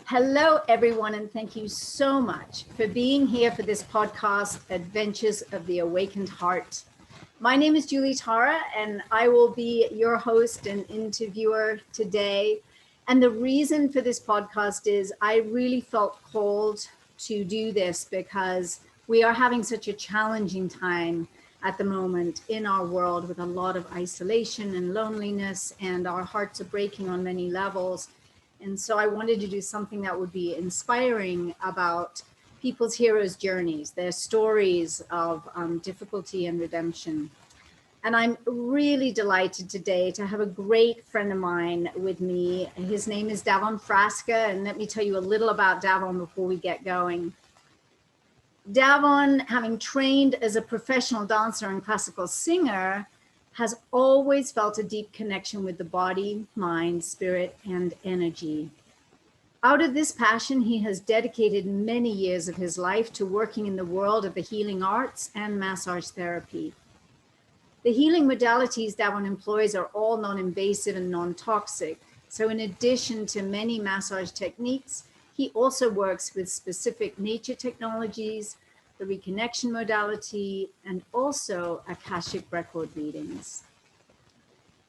Hello, everyone, and thank you so much for being here for this podcast, Adventures of the Awakened Heart. My name is Julie Tara, and I will be your host and interviewer today. And the reason for this podcast is I really felt called to do this because we are having such a challenging time at the moment in our world with a lot of isolation and loneliness, and our hearts are breaking on many levels. And so I wanted to do something that would be inspiring about people's heroes' journeys, their stories of difficulty and redemption. And I'm really delighted today to have a great friend of mine with me. His name is Davon Frasca. And let me tell you a little about Davon before we get going. Davon, having trained as a professional dancer and classical singer, has always felt a deep connection with the body, mind, spirit, and energy. Out of this passion, he has dedicated many years of his life to working in the world of the healing arts and massage therapy. The healing modalities Davon employs are all non-invasive and non-toxic. So in addition to many massage techniques, he also works with specific nature technologies, the Reconnection Modality, and also Akashic Record readings.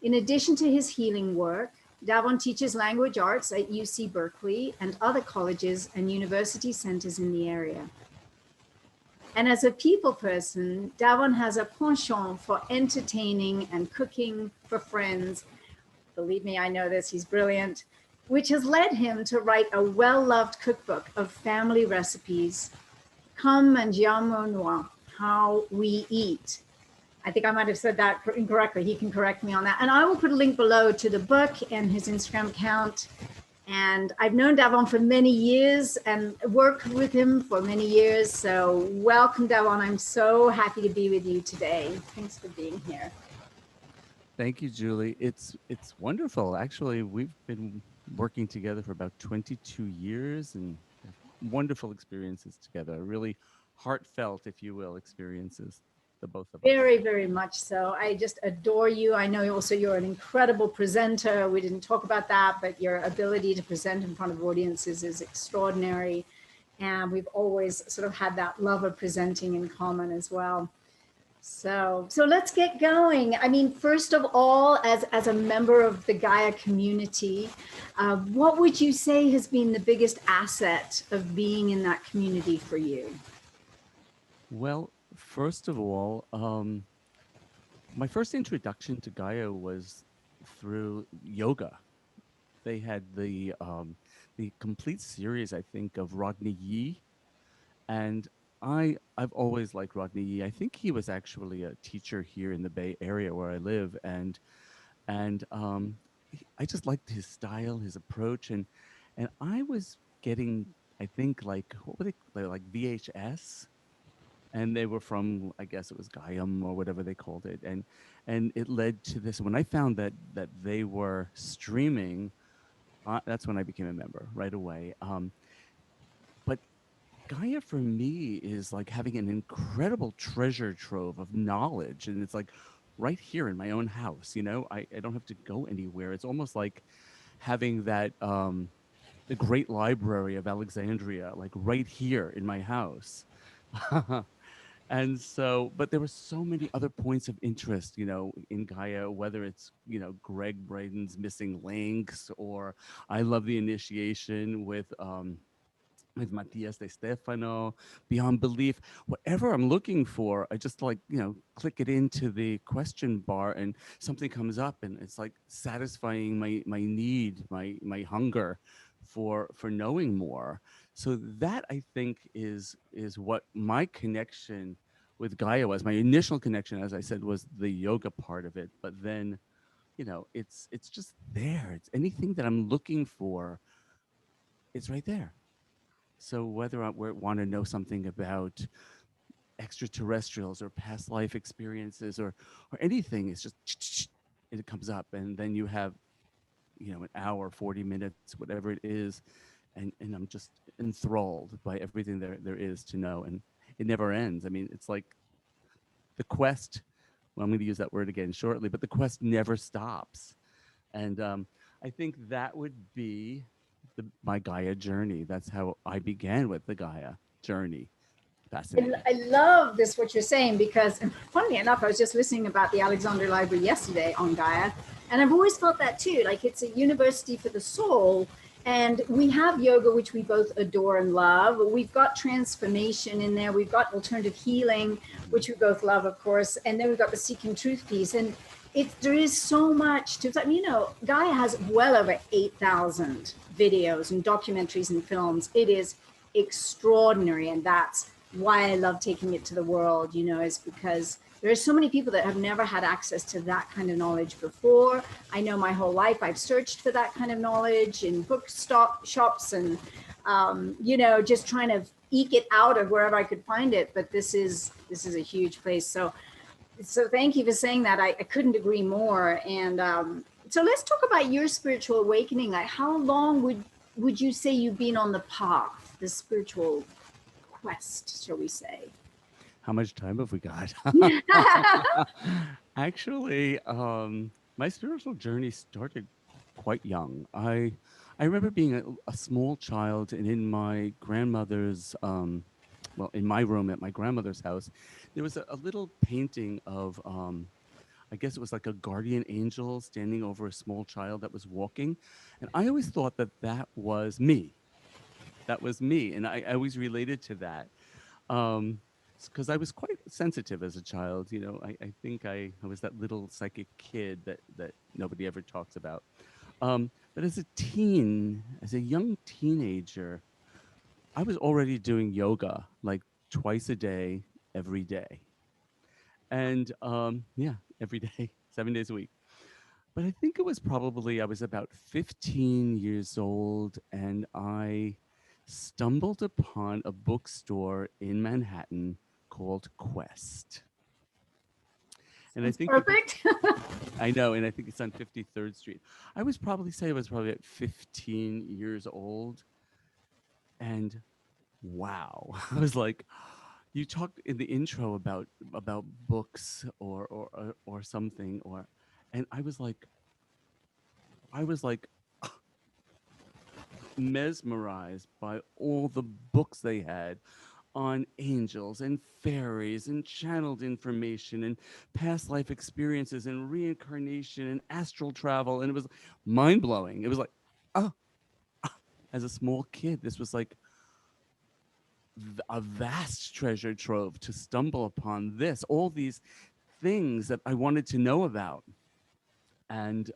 In addition to his healing work, Davon teaches language arts at UC Berkeley and other colleges and university centers in the area. And as a people person, Davon has a penchant for entertaining and cooking for friends. Believe me, I know this, he's brilliant, which has led him to write a well-loved cookbook of family recipes, Come Mangiamo Noi, How We Eat. I think I might have said that incorrectly. He can correct me on that. And I will put a link below to the book and his Instagram account. And I've known Davon for many years and worked with him for many years. So welcome, Davon. I'm so happy to be with you today. Thanks for being here. Thank you, Julie. It's wonderful. Actually, we've been working together for about 22 years and have wonderful experiences together. Really heartfelt, if you will, experiences, the both of us. Very, very much so. I just adore you. I know also you're an incredible presenter. We didn't talk about that, but your ability to present in front of audiences is extraordinary. And we've always sort of had that love of presenting in common as well. So let's get going. I mean, first of all, as a member of the Gaia community, what would you say has been the biggest asset of being in that community for you? Well, first of all, my first introduction to Gaia was through yoga. They had the complete series, I think, of Rodney Yee, and I've always liked Rodney Yee. I think he was actually a teacher here in the Bay Area where I live, and I just liked his style, his approach, and I was getting, I think, like what were they like VHS, and they were from, I guess it was Gaiam or whatever they called it, and it led to this. When I found that they were streaming, that's when I became a member right away. But Gaia for me is like having an incredible treasure trove of knowledge, and it's like right here in my own house. I don't have to go anywhere. It's almost like having that the great library of Alexandria, like right here in my house. And so, but there were so many other points of interest, in Gaia, whether it's, Greg Braden's Missing Links, or I love the initiation with Matias de Stefano, Beyond Belief, whatever I'm looking for, I just like, click it into the question bar and something comes up, and it's like satisfying my need, my hunger for knowing more. So that, I think, is what my connection with Gaia was. My initial connection, as I said, was the yoga part of it, but then, it's just there. It's anything that I'm looking for, it's right there. So whether I want to know something about extraterrestrials or past life experiences or anything, it's just it comes up, and then you have, an hour, 40 minutes, whatever it is, and I'm just enthralled by everything there is to know, and it never ends. I mean, it's like the quest. Well, I'm going to use that word again shortly, but the quest never stops, and I think that would be my Gaia journey. That's how I began with the Gaia journey. I, Fascinating. I love this, what you're saying, because funnily enough, I was just listening about the Alexander Library yesterday on Gaia. And I've always felt that too, like it's a university for the soul. And we have yoga, which we both adore and love. We've got transformation in there. We've got alternative healing, which we both love, of course. And then we've got the seeking truth piece. And there is so much to, you know, Gaia has well over 8,000 videos and documentaries and films. It is extraordinary. And that's why I love taking it to the world, you know, is because there are so many people that have never had access to that kind of knowledge before. I know my whole life I've searched for that kind of knowledge in shops and, you know, just trying to eke it out of wherever I could find it. But this is a huge place. So thank you for saying that. I couldn't agree more. And so let's talk about your spiritual awakening. Like, how long would you say you've been on the path, the spiritual quest, shall we say? How much time have we got? Actually, my spiritual journey started quite young. I remember being a small child, and in my grandmother's, well, in my room at my grandmother's house, there was a little painting of, I guess it was like a guardian angel standing over a small child that was walking. And I always thought that that was me. That was me. And I always related to that. Because I was quite sensitive as a child. You know, I think I was that little psychic kid that nobody ever talks about. But as a teen, as a young teenager, I was already doing yoga like twice a day, every day. And yeah, every day, 7 days a week. But I think it was probably, I was about 15 years old, and I stumbled upon a bookstore in Manhattan called Quest. And I Sounds think perfect. I know, and I think it's on 53rd Street. I was probably at 15 years old, and wow, I was like, you talked in the intro about books or something, and I was like mesmerized by all the books they had on angels and fairies and channeled information and past life experiences and reincarnation and astral travel. And it was mind blowing. It was like, oh, as a small kid, this was like a vast treasure trove to stumble upon this, all these things that I wanted to know about. And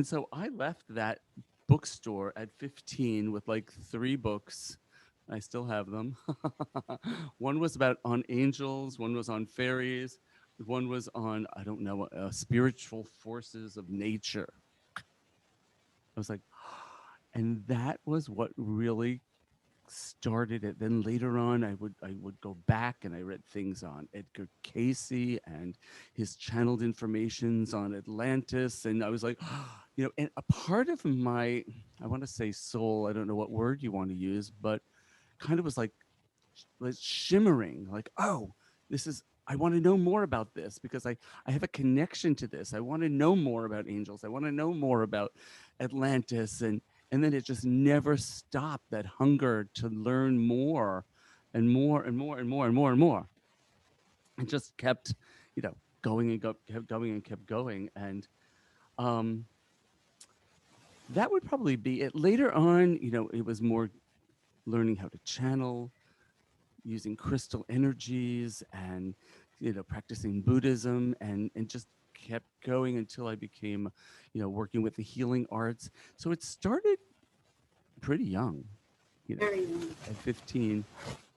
so I left that bookstore at 15 with like 3 books. I still have them. One was about on angels, one was on fairies, one was on, I don't know, spiritual forces of nature. I was like, and that was what really started it. Then later on, I would go back and I read things on Edgar Casey and his channeled informations on Atlantis, and I was like, you know, and a part of my, I want to say soul, I don't know what word you want to use, but kind of was like shimmering, like, oh, this is, I want to know more about this because I have a connection to this. I want to know more about angels. I want to know more about Atlantis, and then it just never stopped, that hunger to learn more and more and more and more and more and more. It just kept, you know, going and kept going and kept going. And um, that would probably be it. Later on, you know, it was more learning how to channel, using crystal energies, and, you know, practicing Buddhism, and just kept going until I became, you know, working with the healing arts. So it started pretty young, you know, Very young. at 15.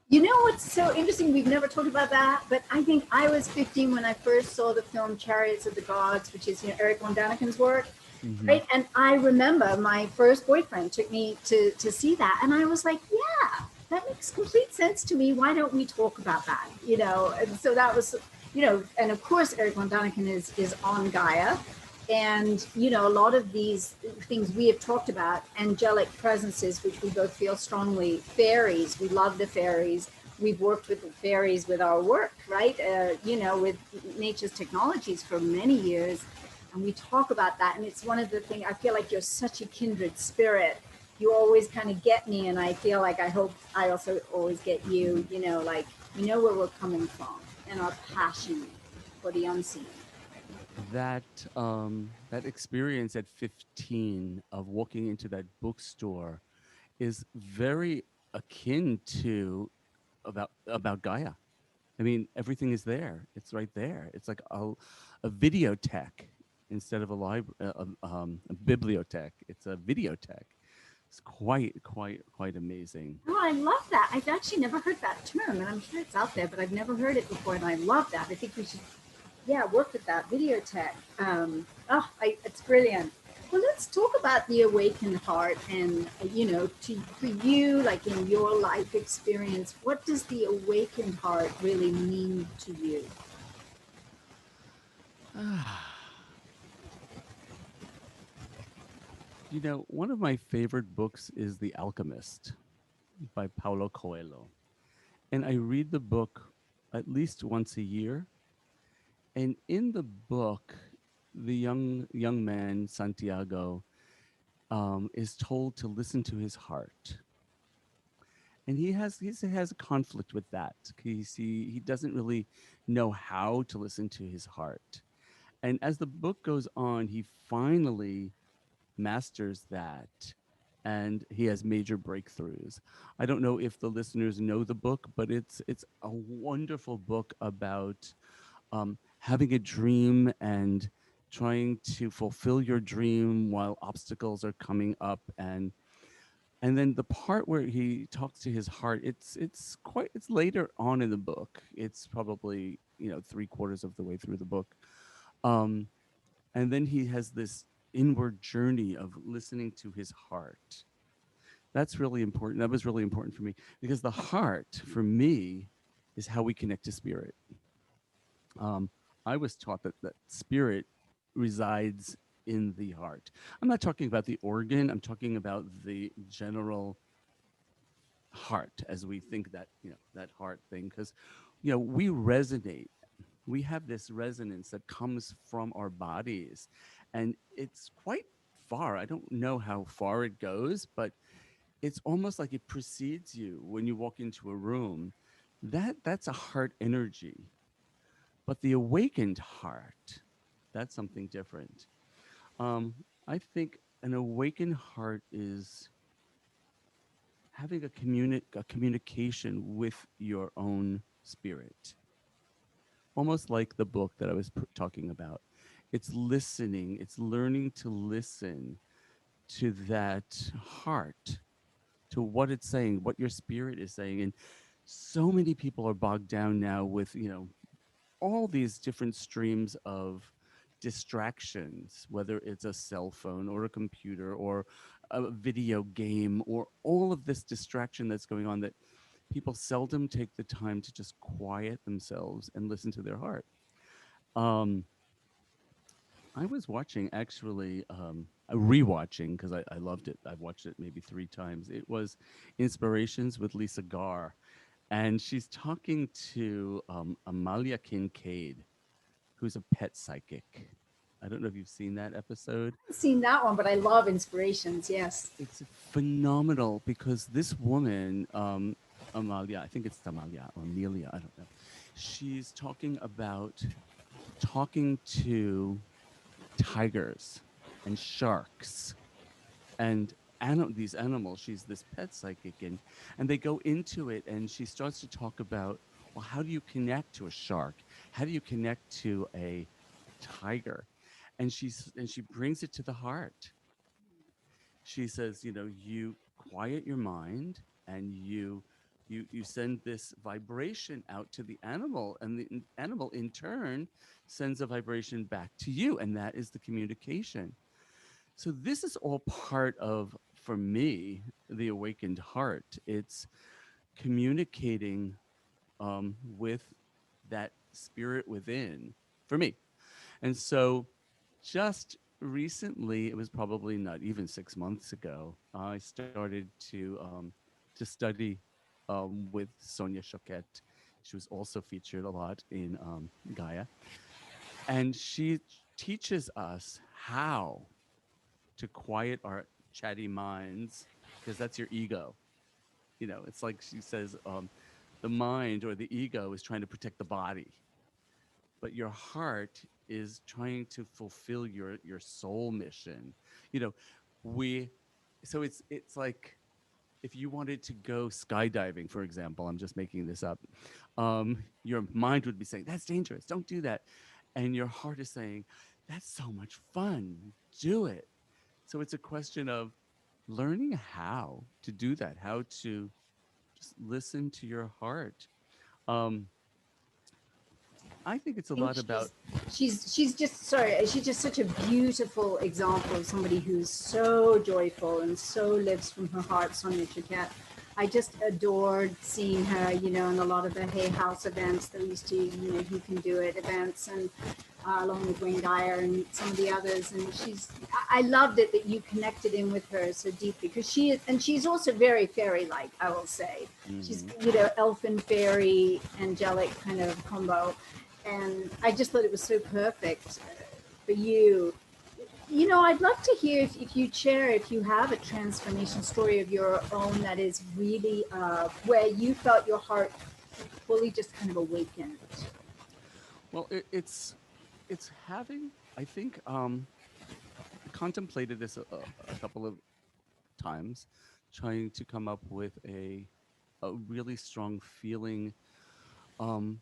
You know what's so interesting? We've never talked about that, but I think I was 15 when I first saw the film Chariots of the Gods, which is, you know, Eric von Daniken's work, Mm-hmm. right? And I remember my first boyfriend took me to see that, and I was like, yeah, that makes complete sense to me. Why don't we talk about that? You know, and so that was, you know, and of course Eric von Daniken is on Gaia. And, you know, a lot of these things we have talked about, angelic presences, which we both feel strongly, fairies, we love the fairies. We've worked with the fairies with our work, right? You know, with nature's technologies for many years. And we talk about that. And it's one of the things, I feel like you're such a kindred spirit you always kind of get me, and I feel like I hope I also always get you. You know, like we know where we're coming from and our passion for the unseen. That that experience at 15 of walking into that bookstore is very akin to about Gaia. I mean, everything is there. It's right there. It's like a videotheque instead of a bibliothèque. It's a videotheque. It's quite amazing. Oh, I love that. I've actually never heard that term, and I'm sure it's out there, but I've never heard it before, and I love that. I think we should, yeah, work with that video tech. It's brilliant. Well, let's talk about the awakened heart, and for you, like in your life experience, what does the awakened heart really mean to you? You know, one of my favorite books is The Alchemist by Paulo Coelho. And I read the book at least once a year. And in the book, the young man Santiago is told to listen to his heart, and he has a conflict with that. He doesn't really know how to listen to his heart. And as the book goes on, he finally masters that, and he has major breakthroughs. I don't know if the listeners know the book, but it's a wonderful book about having a dream and trying to fulfill your dream while obstacles are coming up. And then the part where he talks to his heart, it's later on in the book. It's probably, three quarters of the way through the book. um and then he has this inward journey of listening to his heart. That's really important. That was really important for me, because the heart for me is how we connect to spirit. um, I was taught that spirit resides in the heart. I'm not talking about the organ. I'm talking about the general heart, as we think that, that heart thing, because we resonate. We have this resonance that comes from our bodies, and it's quite far. I don't know how far it goes, but it's almost like it precedes you when you walk into a room. That's a heart energy. But the awakened heart, that's something different. Um, I think an awakened heart is having a communication with your own spirit, almost like the book that I was talking about. It's listening. It's learning to listen to that heart, to what it's saying, what your spirit is saying. And so many people are bogged down now with, all these different streams of distractions, whether it's a cell phone or a computer or a video game, or all of this distraction that's going on, that people seldom take the time to just quiet themselves and listen to their heart. Um, I was watching, actually, rewatching, because I loved it. I've watched it maybe three times. It was Inspirations with Lisa Garr, and she's talking to Amalia Kincaid, who's a pet psychic. I don't know if you've seen that episode. I've seen that one, but I love Inspirations. Yes. It's phenomenal, because this woman, Amalia, I think it's Amalia or Amelia, I don't know. She's talking to tigers and sharks and these animals. She's this pet psychic, and they go into it, and she starts to talk about, well, how do you connect to a shark? How do you connect to a tiger? And she brings it to the heart. She says, you quiet your mind, and you send this vibration out to the animal, and the animal in turn sends a vibration back to you, and that is the communication. So this is all part of, for me, the awakened heart. It's communicating with that spirit within, for me. And so just recently, it was probably not even 6 months ago, I started to study with Sonia Choquette. She was also featured a lot in Gaia. And she teaches us how to quiet our chatty minds because that's your ego. It's like she says, the mind or the ego is trying to protect the body, but your heart is trying to fulfill your soul mission. You know, we so it's like if you wanted to go skydiving, for example, I'm just making this up, your mind would be saying, that's dangerous, don't do that. And your heart is saying, that's so much fun, do it. So it's a question of learning how to do that, how to just listen to your heart. Um, I think it's a think lot about, she's just sorry, she's just such a beautiful example of somebody who's so joyful and so lives from her heart, Sonia Choquette. I just adored seeing her, in a lot of the Hay House events that we used to, You Can Do It events, and along with Wayne Dyer and some of the others. And I loved it that you connected in with her so deeply, because she's also very fairy-like, I will say. She's, mhm. elfin, fairy, angelic kind of combo. And I just thought it was so perfect for you. I'd love to hear if you share, if you have a transformation story of your own that is really where you felt your heart fully just kind of awakened. Well, it's having, I think, I contemplated this a couple of times, trying to come up with a really strong feeling. Um,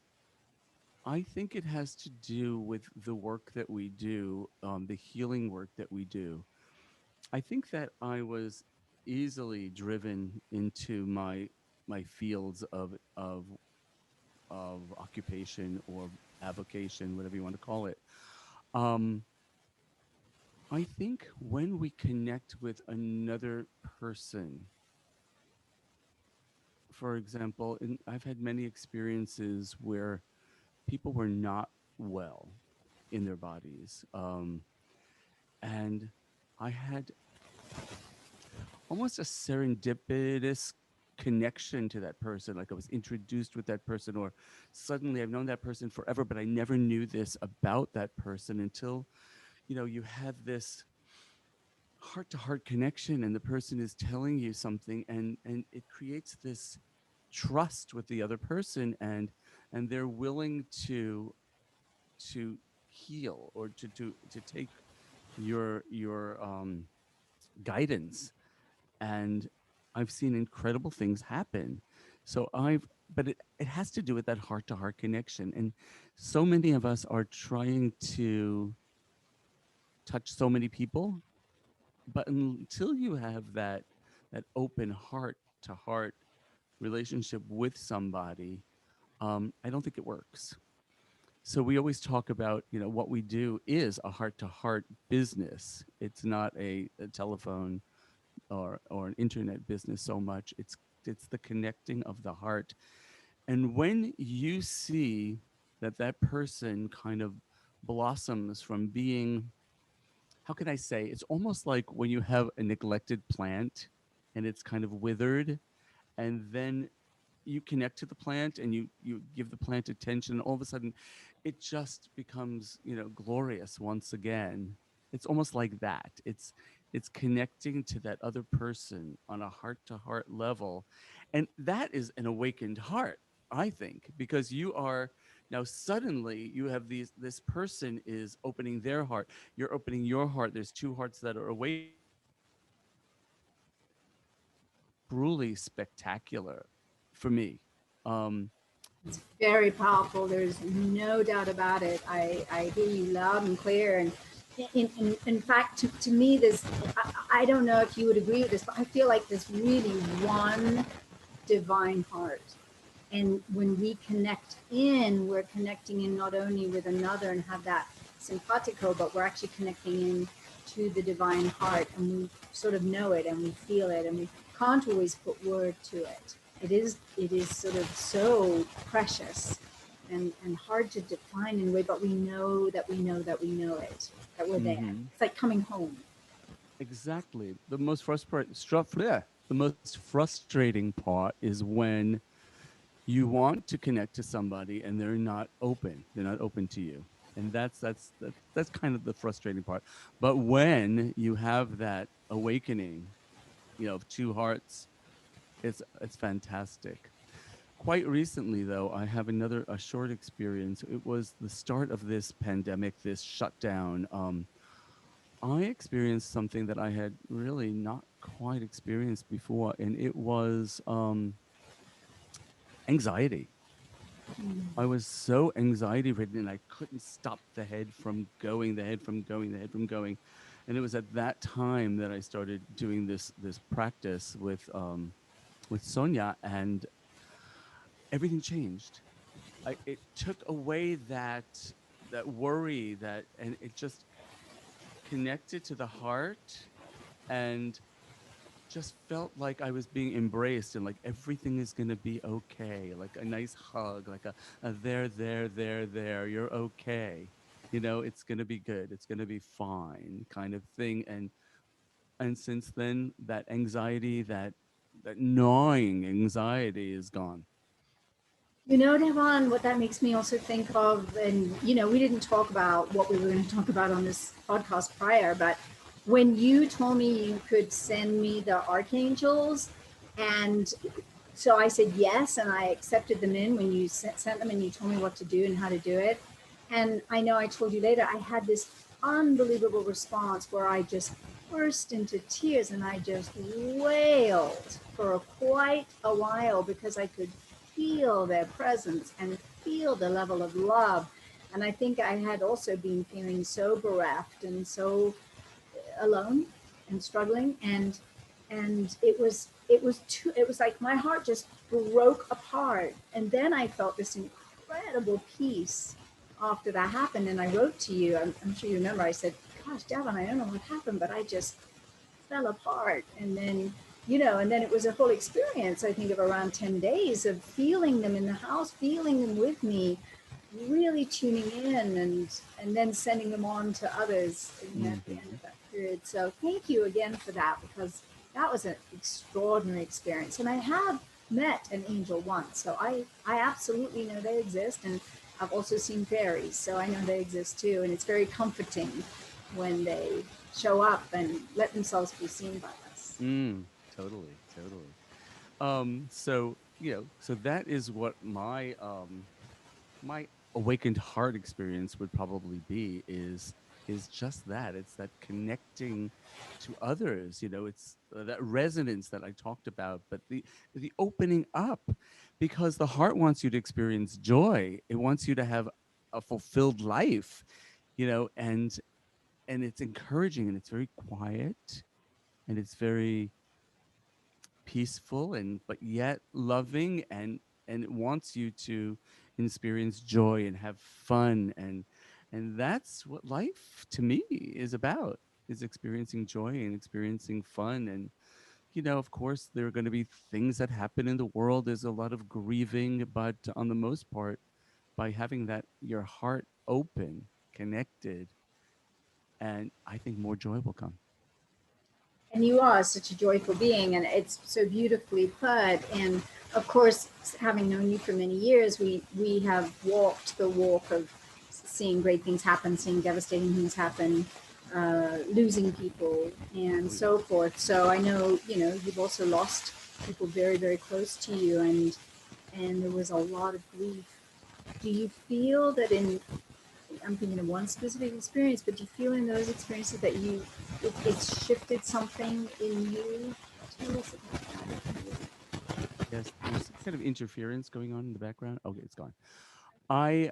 I think it has to do with the work that we do, the healing work that we do. I think that I was easily driven into my fields of occupation or avocation, whatever you want to call it. Um, I think when we connect with another person, for example, and I've had many experiences where people were not well in their bodies. And I had almost a serendipitous connection to that person. Like I was introduced with that person, or suddenly I've known that person forever, but I never knew this about that person until, you had this heart to heart connection and the person is telling you something, and it creates this trust with the other person, and they're willing to heal or to take your guidance. And I've seen incredible things happen. So but it has to do with that heart to heart connection. And so many of us are trying to touch so many people, but until you have that open heart to heart relationship with somebody, I don't think it works. So we always talk about, what we do is a heart to heart business. It's not a telephone or an internet business so much. It's the connecting of the heart. And when you see that person kind of blossoms from being, how can I say, it's almost like when you have a neglected plant and it's kind of withered, and then you connect to the plant and you give the plant attention, all of a sudden it just becomes, glorious once again. It's almost like that. It's connecting to that other person on a heart to heart level, and that is an awakened heart, I think, because you are now suddenly you have this person is opening their heart, you're opening your heart, there's two hearts that are awakening, truly spectacular for me. Um, It's very powerful. There's no doubt about it. I hear you loud and clear. And in fact, to me, I don't know if you would agree with this, but I feel like there's really one divine heart. And when we connect in, we're connecting in not only with another and have that simpatico, but we're actually connecting in to the divine heart, and we sort of know it and we feel it, and we can't always put word to it. It is sort of so precious and hard to define in a way, but we know that we know that we know it, that we're there. mhm. It's like coming home. Exactly. The most frustrating part is when you want to connect to somebody and they're not open. They're not open to you. And that's kind of the frustrating part. But when you have that awakening of two hearts. It's fantastic. Quite recently, though, I have a short experience. It was the start of this pandemic, this shutdown. I experienced something that I had really not quite experienced before, and it was anxiety. I was so anxiety ridden, and I couldn't stop the head from going, the head from going, the head from going. And it was at that time that I started doing this practice with Sonia, and everything changed. It took away that worry, and it just connected to the heart, and just felt like I was being embraced, and like everything is gonna be okay, like a nice hug, like a there, you're okay. It's gonna be good. It's gonna be fine, kind of thing. And since then, that anxiety, that gnawing anxiety is gone. Devon, what that makes me also think of, and we didn't talk about what we were going to talk about on this podcast prior, but when you told me you could send me the archangels, and so I said yes, and I accepted them in when you sent them, and you told me what to do and how to do it. And I know I told you later, I had this unbelievable response where I just burst into tears and I just wailed for quite a while because I could feel their presence and feel the level of love. And I think I had also been feeling so bereft and so alone and struggling, and it was like my heart just broke apart. And then I felt this incredible peace after that happened. And I wrote to you, I'm sure you remember, I said, gosh, Davon, I don't know what happened, but I just fell apart. And then and then it was a whole experience, I think, of around 10 days of feeling them in the house, feeling them with me, really tuning in, and then sending them on to others at the end of that period. So thank you again for that, because that was an extraordinary experience. And I have met an angel once, so I absolutely know they exist, and I've also seen fairies, so I know they exist too. And it's very comforting when they show up and let themselves be seen by us. Totally, totally. So that is what my awakened heart experience would probably be, is just that. It's that connecting to others. It's that resonance that I talked about, but the opening up, because the heart wants you to experience joy. It wants you to have a fulfilled life, and it's encouraging, and it's very quiet, and it's very peaceful, and but yet loving, and it wants you to experience joy and have fun, and that's what life to me is about, is experiencing joy and experiencing fun. And of course there are going to be things that happen in the world. There's a lot of grieving, but on the most part, by having that your heart open, connected, and I think more joy will come. And you are such a joyful being, and it's so beautifully put. And of course, having known you for many years, we have walked the walk of seeing great things happen, seeing devastating things happen, losing people, and so forth. So I know you've also lost people very, very close to you, and there was a lot of grief. Do you feel that I'm thinking of one specific experience, but do you feel in those experiences that it's shifted something in you? Tell us about that. Yes, there's some kind of interference going on in the background. Okay, it's gone. I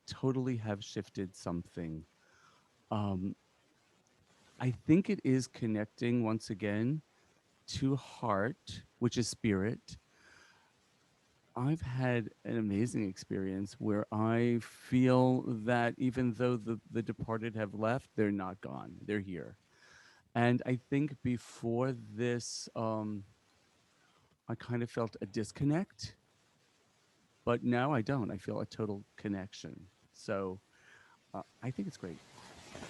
totally have shifted something. Um, I think it is connecting once again to heart, which is spirit. I've had an amazing experience where I feel that even though the departed have left, they're not gone. They're here. And I think before this, I kind of felt a disconnect, but now I don't. I feel a total connection. So I think it's great.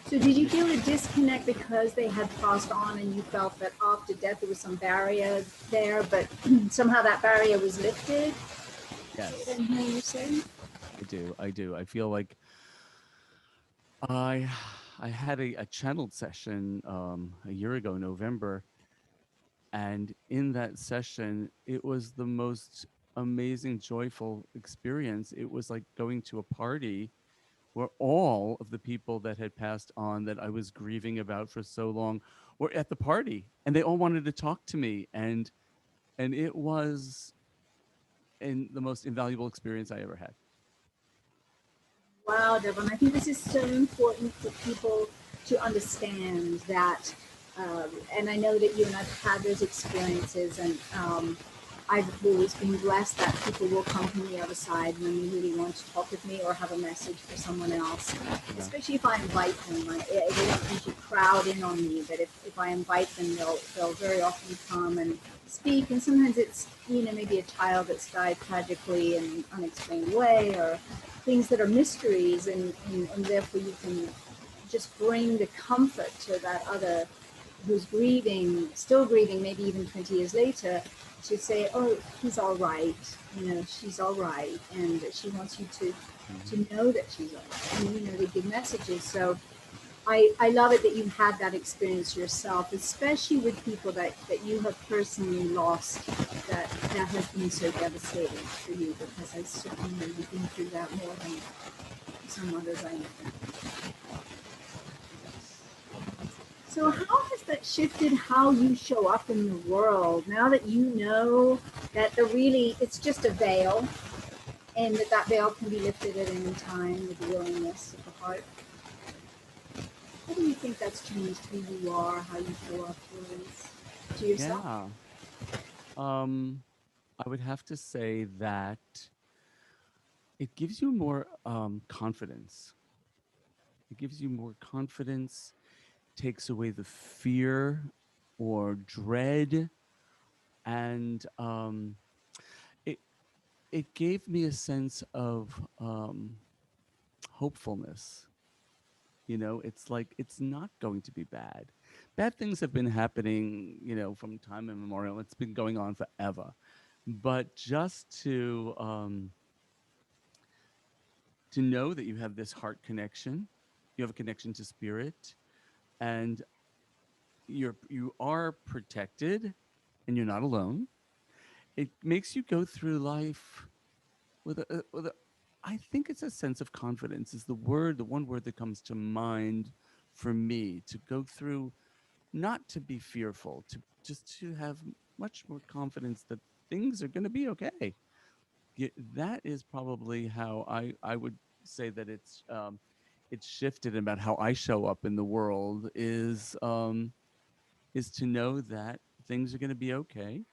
So did you feel a disconnect because they had passed on, and you felt that after death there was some barrier there, but somehow that barrier was lifted? Is that Yes, what I'm hearing you say? I do. I do. I feel like I I had a channeled session a year ago, November, and in that session, it was the most amazing, joyful experience. It was like going to a party where all of the people that had passed on that I was grieving about for so long were at the party, and they all wanted to talk to me, and it was the most invaluable experience I ever had. Wow, Devon, I think this is so important for people to understand that. And I know that you and I've had those experiences, and I've always been blessed that people will come from the other side when they really want to talk with me or have a message for someone else, Yeah. especially if I invite them. They don't usually crowd in on me, but if I invite them, they'll very often come and speak. And sometimes it's, maybe a child that's died tragically in an unexplained way, or things that are mysteries, and therefore you can just bring the comfort to that other who's grieving, still grieving, maybe even 20 years later, to say, oh, he's all right, she's all right, and she wants you Hmm. to know that she's all right. And, they give messages. So I love it that you had that experience yourself, especially with people that you have personally lost, that has been so devastating for you, because I certainly know you've been through that more than some others I know. Yes. So how has that shifted how you show up in the world now that you know that it's just a veil, and that veil can be lifted at any time with the willingness of the heart? How do you think that's changed who you are, how you show up to yourself? Yeah. Um, I would have to say that it gives you more confidence. It gives you more confidence, takes away the fear or dread, and it it gave me a sense of hopefulness. It's like it's not going to be bad. Bad things have been happening, from time immemorial. It's been going on forever. But just to know that you have this heart connection, you have a connection to spirit, and you are protected, and you're not alone. It makes you go through life with a I think it's a sense of confidence is the one word that comes to mind for me, to go through, not to be fearful, to just to have much more confidence that things are going to be okay. That is probably how I would say that it's shifted about how I show up in the world is to know that things are going to be okay.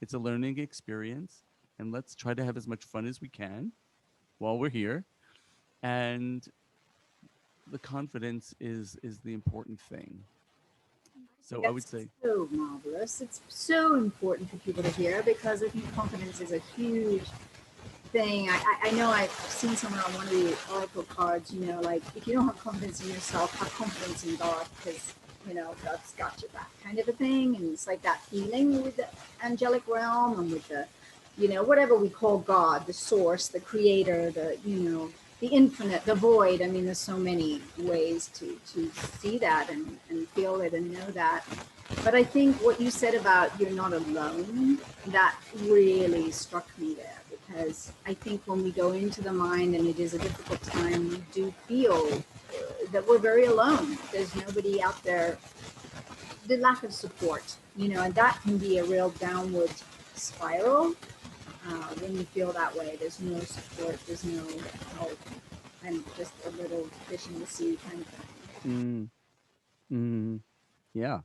It's a learning experience, and let's try to have as much fun as we can while we're here. And the confidence is the important thing. I think So I would that's say, so marvelous. It's so important for people to hear, because I think confidence is a huge thing. I know I've seen somewhere on one of the oracle cards, like, if you don't have confidence in yourself, have confidence in God, because, God's got your back, kind of a thing. And it's like that feeling with the angelic realm, and with the, whatever we call God, the source, the creator, the infinite, the void. I mean, there's so many ways to see that, and feel it and know that. But I think what you said about you're not alone, that really struck me there, because I think when we go into the mind and it is a difficult time, we do feel that we're very alone. There's nobody out there, the lack of support, and that can be a real downward spiral when you feel that way. There's no support, there's no help, and just a little fish in the sea kind of thing. mm, mm, yeah,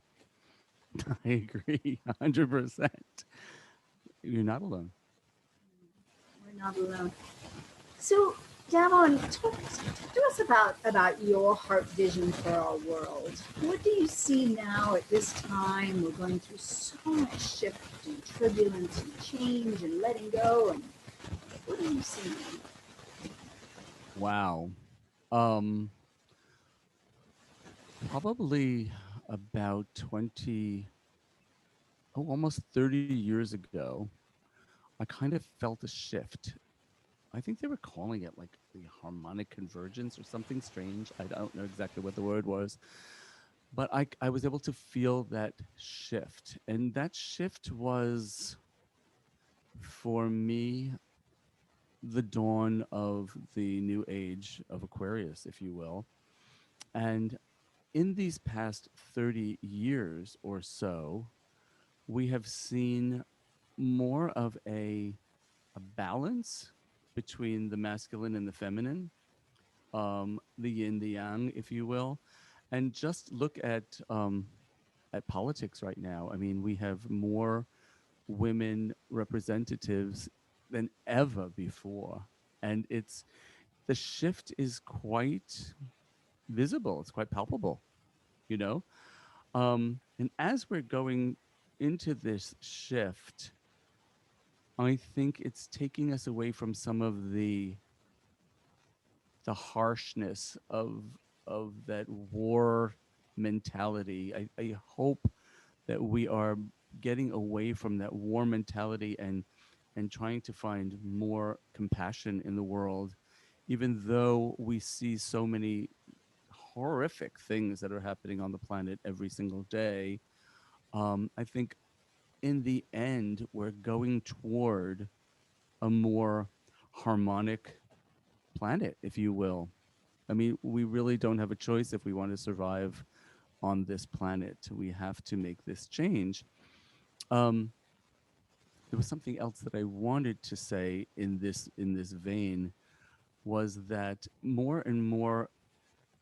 I agree 100%. You're not alone. We're not alone. So, Davon, talk to us about your heart vision for our world. What do you see now at this time? We're going through so much shift and turbulence and change and letting go. And what do you see now? Wow. Probably about 20, almost 30 years ago, I kind of felt a shift. I think they were calling it like the harmonic convergence or something strange. I don't know exactly what the word was, but I was able to feel that shift. And that shift was, for me, the dawn of the new age of Aquarius, if you will. And in these past 30 years or so, we have seen more of a balance between the masculine and the feminine, the yin, the yang, if you will. And just look at politics right now. I mean, we have more women representatives than ever before. And the shift is quite visible, it's quite palpable, you know? And as we're going into this shift, I think it's taking us away from some of the harshness of that war mentality. I hope that we are getting away from that war mentality and trying to find more compassion in the world, even though we see so many horrific things that are happening on the planet every single day. I think in the end, we're going toward a more harmonic planet, if you will. I mean, we really don't have a choice if we want to survive on this planet. We have to make this change. Um, there was something else that I wanted to say in this vein, was that more and more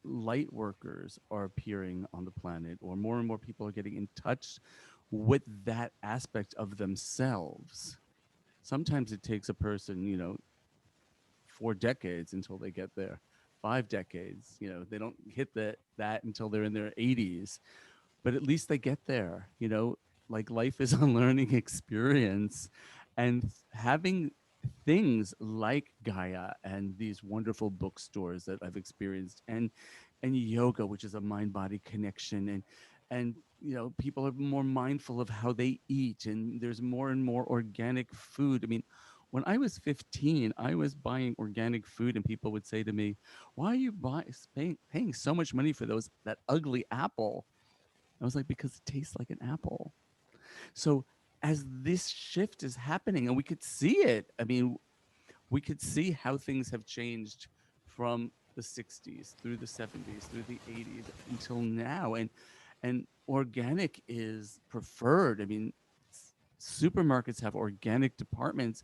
light workers are appearing on the planet, or more and more people are getting in touch with that aspect of themselves. Sometimes it takes a person, 4 decades until they get there. 5 decades, they don't hit that until they're in their 80s, but at least they get there. Like, life is a learning experience, and having things like Gaia and these wonderful bookstores that I've experienced, and yoga, which is a mind body connection, and people are more mindful of how they eat, and there's more and more organic food. I mean, when I was 15, I was buying organic food, and people would say to me, "Why are you paying so much money for that ugly apple?" I was like, "Because it tastes like an apple." So as this shift is happening, and we could see it, I mean, we could see how things have changed from the 60s through the 70s through the 80s until now, and organic is preferred. I mean, supermarkets have organic departments.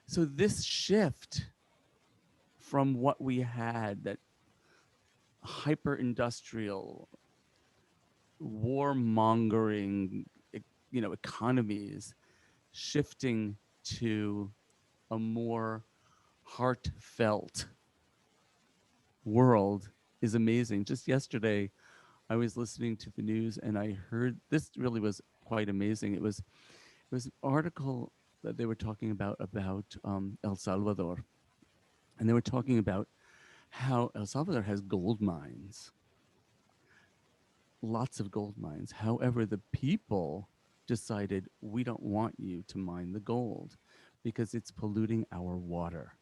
So this shift from what we had, that hyper industrial, warmongering, economies, shifting to a more heartfelt world, is amazing. Just yesterday, I was listening to the news and I heard this. Really was quite amazing. It was an article that they were talking about El Salvador, and they were talking about how El Salvador has gold mines, lots of gold mines. However, the people decided, we don't want you to mine the gold because it's polluting our water.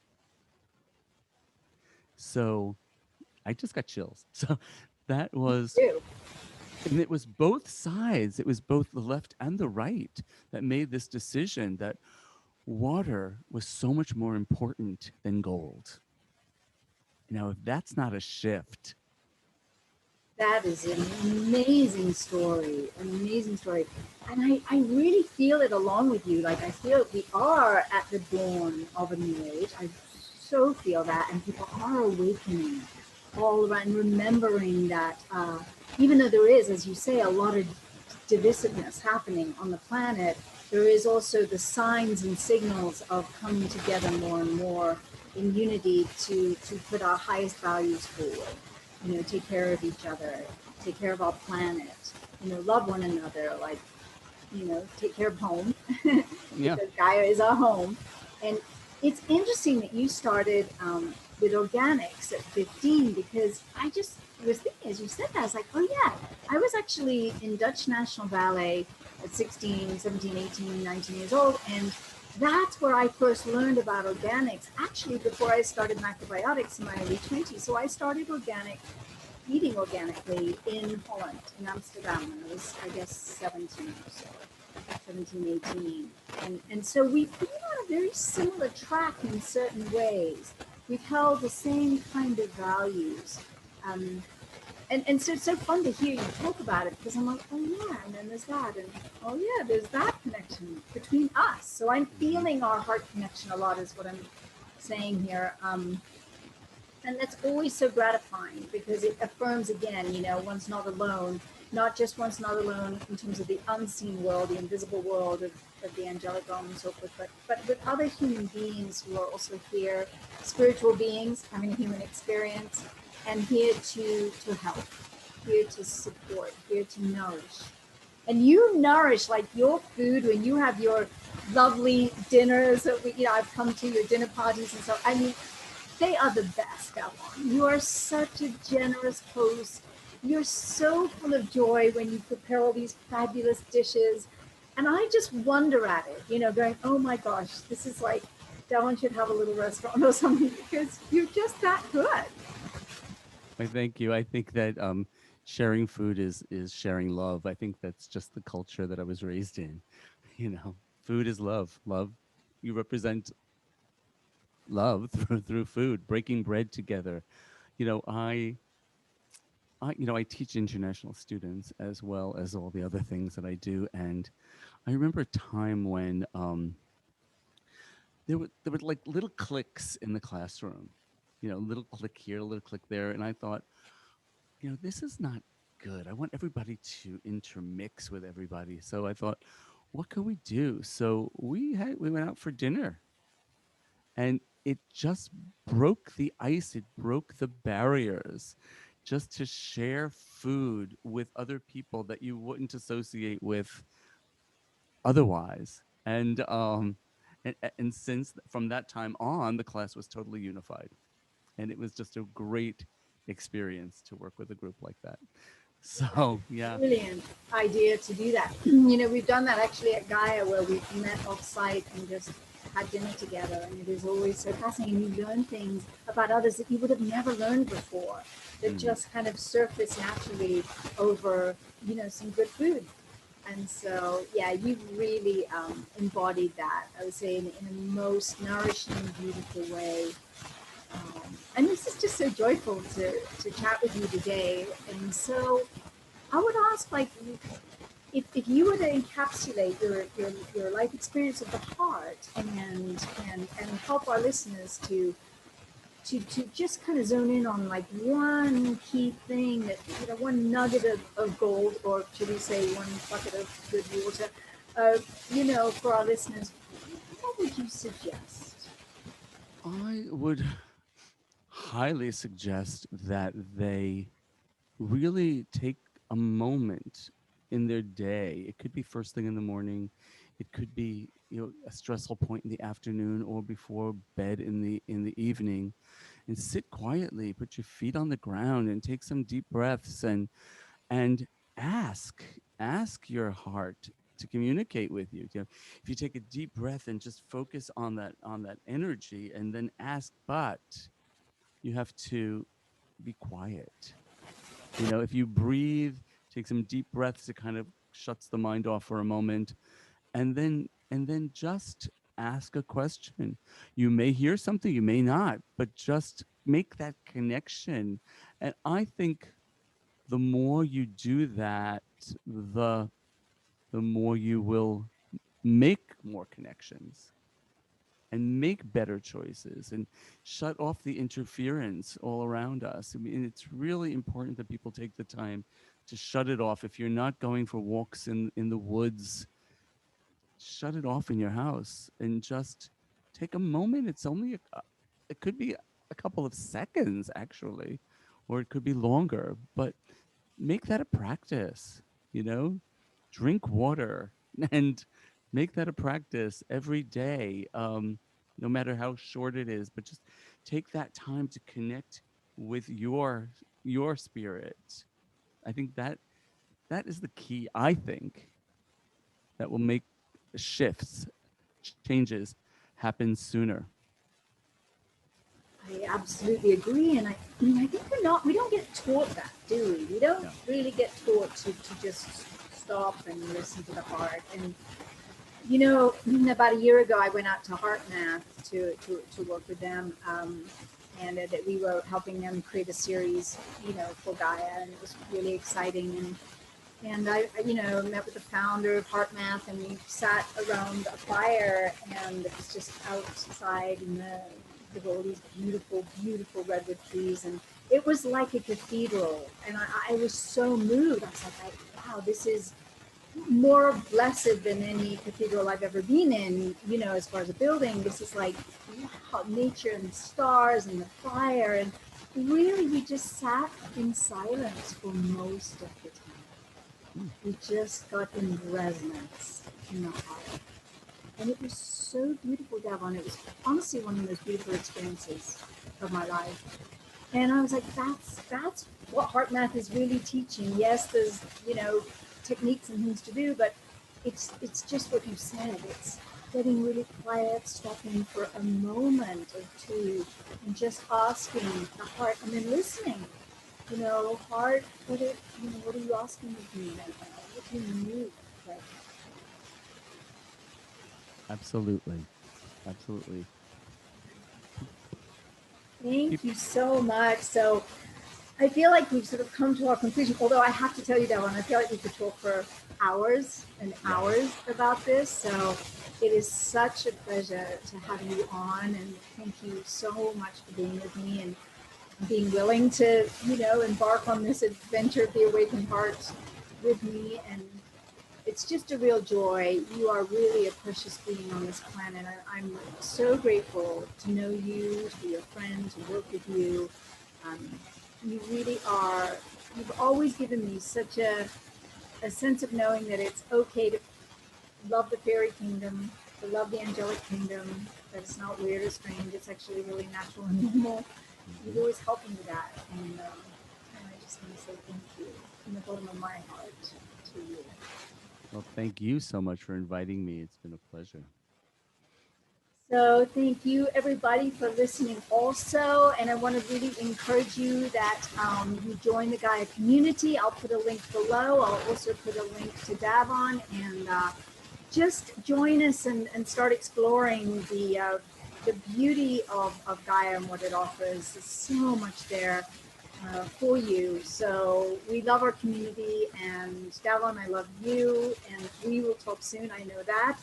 So I just got chills. So that was, Ew. and it was both sides. It was both the left and the right that made this decision that water was so much more important than gold. Now, if that's not a shift. That is an amazing story, an amazing story. And I really feel it along with you. Like, I feel we are at the dawn of a new age. I so feel that. And people are awakening all around, remembering that even though there is, as you say, a lot of divisiveness happening on the planet, there is also the signs and signals of coming together more and more in unity to put our highest values forward. Take care of each other, take care of our planet, love one another, like, take care of home, Yeah. because Gaia is our home. And it's interesting that you started with organics at 15, because I just was thinking, as you said that, I was like, oh yeah, I was actually in Dutch National Ballet at 16, 17, 18, 19 years old, and That's where I first learned about organics, actually before I started macrobiotics in my early 20s. So I started eating organically in Holland, in Amsterdam, when I was, I guess, 17 or so, 17, 18. And so we've been on a very similar track in certain ways. We've held the same kind of values. Um, and so it's so fun to hear you talk about it, because I'm like, oh yeah, and then there's that, and oh yeah, there's that connection between us. So I'm feeling our heart connection a lot, is what I'm saying here. And that's always so gratifying, because it affirms again, one's not alone, not just one's not alone in terms of the unseen world, the invisible world of the angelic realm and so forth, but with other human beings who are also here, spiritual beings having a human experience, and here to help, here to support, here to nourish. And you nourish, like, your food when you have your lovely dinners that I've come to your dinner parties and so. I mean, they are the best, Davon. You are such a generous host. You're so full of joy when you prepare all these fabulous dishes. And I just wonder at it, going, oh my gosh, this is like, Davon should have a little restaurant or something, because you're just that good. I thank you. I think that sharing food is sharing love. I think that's just the culture that I was raised in. Food is love. Love. You represent love through food, breaking bread together. You know, I teach international students as well as all the other things that I do, and I remember a time when there were like little clicks in the classroom. Little click here, little click there, and I thought, this is not good. I want everybody to intermix with everybody. So I thought, what can we do? So we went out for dinner, and it just broke the ice. It broke the barriers, just to share food with other people that you wouldn't associate with otherwise. And since from that time on, the class was totally unified, and it was just a great experience to work with a group like that. So yeah. Brilliant idea to do that. We've done that actually at Gaia, where we've met off site and just had dinner together. And it is always so fascinating. You learn things about others that you would have never learned before, that just kind of surface naturally over, some good food. And so, yeah, you've really embodied that, I would say, in a most nourishing, beautiful way. And this is just so joyful to chat with you today. And so I would ask, like, if you were to encapsulate your life experience of the heart, and help our listeners to just kind of zone in on like one key thing, that, one nugget of gold, or should we say one bucket of good water, for our listeners, what would you suggest? I would highly suggest that they really take a moment in their day. It could be first thing in the morning, it could be a stressful point in the afternoon, or before bed in the evening, and sit quietly, put your feet on the ground, and take some deep breaths, and ask your heart to communicate with you. If you take a deep breath and just focus on that energy, and then ask, but you have to be quiet. If you breathe, take some deep breaths, it kind of shuts the mind off for a moment, and then just ask a question. You may hear something, you may not, but just make that connection. And I think the more you do that, the the more you will make more connections and make better choices, and shut off the interference all around us. I mean, it's really important that people take the time to shut it off. If you're not going for walks in the woods, shut it off in your house and just take a moment. It's only it could be a couple of seconds, actually, or it could be longer, but make that a practice, you know? Drink water and make that a practice every day, no matter how short it is, but just take that time to connect with your spirit. I think that is the key, I think, that will make shifts changes happen sooner. I absolutely agree, and I think we don't get taught that, do we? We don't really get taught to just stop and listen to the heart. And you know, about a year ago, I went out to HeartMath to work with them, and that we were helping them create a series, you know, for Gaia, and it was really exciting. And I, you know, met with the founder of HeartMath, and we sat around a fire, and it was just outside in all these beautiful, beautiful redwood trees, and it was like a cathedral. And I was so moved. I was like, wow, this is more blessed than any cathedral I've ever been in, you know, as far as a building. This is like, wow, nature and the stars and the fire. And really, we just sat in silence for most of the time. We just got in resonance in the heart. And it was so beautiful, Davon. It was honestly one of the most beautiful experiences of my life. And I was like, that's what HeartMath is really teaching. Yes, there's, you know, techniques and things to do, but it's just what you said. It's getting really quiet, stopping for a moment or two, and just asking the heart, and then listening. You know, heart, what are you asking of me right now? What do you need right now? Absolutely. Absolutely. Thank you so much. So I feel like we've sort of come to our conclusion, although I have to tell you, Davon, I feel like we could talk for hours and hours about this. So it is such a pleasure to have you on, and thank you so much for being with me and being willing to, you know, embark on this adventure of the awakened heart with me. And it's just a real joy. You are really a precious being on this planet. I'm so grateful to know you, to be your friend, to work with you. You really are. You've always given me such a sense of knowing that it's okay to love the fairy kingdom, to love the angelic kingdom, that it's not weird or strange. It's actually really natural and normal. You've always helped me with that. And I just want to say thank you from the bottom of my heart to you. Well, thank you so much for inviting me. It's been a pleasure. So thank you everybody for listening also, and I want to really encourage you that you join the Gaia community. I'll put a link below. I'll also put a link to Davon, and just join us and start exploring the beauty of Gaia and what it offers. There's so much there for you. So we love our community, and Davon, I love you, and we will talk soon. I know that.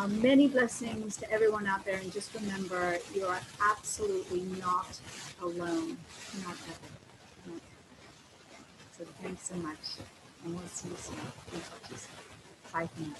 Many blessings to everyone out there, and just remember, you are absolutely not alone. Not ever. Not ever. So thanks so much, and we'll see you soon. Bye for now.